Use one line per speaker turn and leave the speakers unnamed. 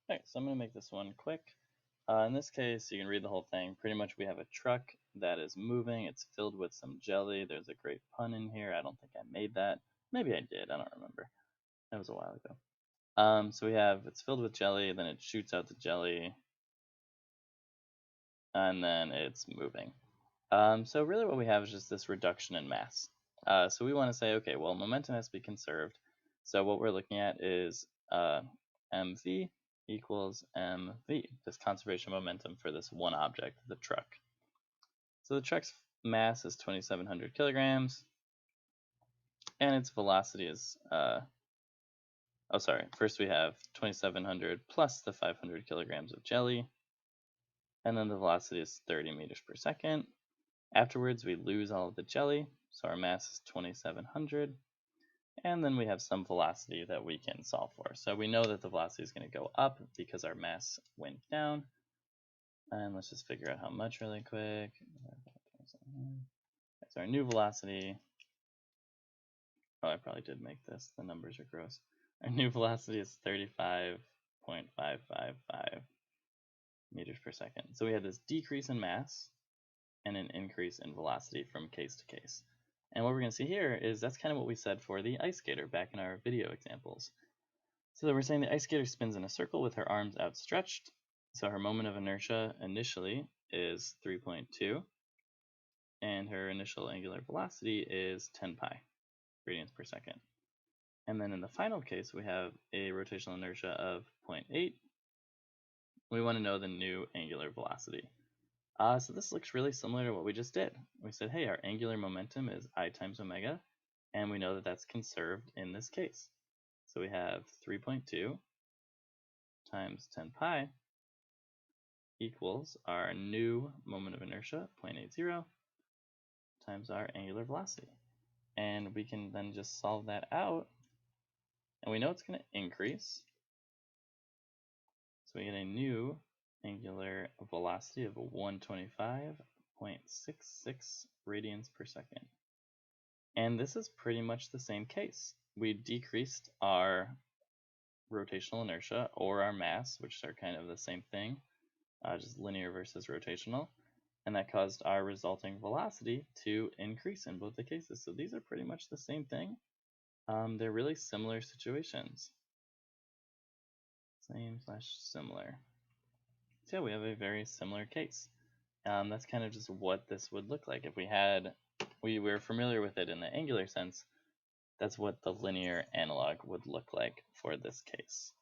Okay, so I'm going to make this one quick. In this case, you can read the whole thing. Pretty much we have a truck that is moving. It's filled with some jelly. There's a great pun in here. I don't think I made that. Maybe I did. I don't remember. That was a while ago. So we have it's filled with jelly, then it shoots out the jelly, and then it's moving. So really what we have is just this reduction in mass. So we want to say, okay, well, momentum has to be conserved. So what we're looking at is mv equals mv, this conservation of momentum for this one object, the truck. So the truck's mass is 2,700 kilograms, and its velocity is, first we have 2,700 plus the 500 kilograms of jelly, and then the velocity is 30 meters per second. Afterwards, we lose all of the jelly, so our mass is 2,700, and then we have some velocity that we can solve for. So we know that the velocity is going to go up because our mass went down, and let's just figure out how much really quick. So our new velocity, oh, I probably did make this, the numbers are gross. Our new velocity is 35.555 meters per second. So we had this decrease in mass and an increase in velocity from case to case. And what we're going to see here is that's kind of what we said for the ice skater back in our video examples. So that we're saying the ice skater spins in a circle with her arms outstretched. So her moment of inertia initially is 3.2, and her initial angular velocity is 10 pi radians per second. And then in the final case, we have a rotational inertia of 0.8. We want to know the new angular velocity. So this looks really similar to what we just did. We said, hey, our angular momentum is I times omega, and we know that that's conserved in this case. So we have 3.2 times 10 pi equals our new moment of inertia, 0.80, times our angular velocity. And we can then just solve that out, and we know it's going to increase. So we get a new angular velocity of 125.66 radians per second. And this is pretty much the same case. We decreased our rotational inertia or our mass, which are kind of the same thing, just linear versus rotational, and that caused our resulting velocity to increase in both the cases. So these are pretty much the same thing. They're really similar situations. Same/similar. So yeah, we have a very similar case. That's kind of just what this would look like. If we were familiar with it in the angular sense, that's what the linear analog would look like for this case.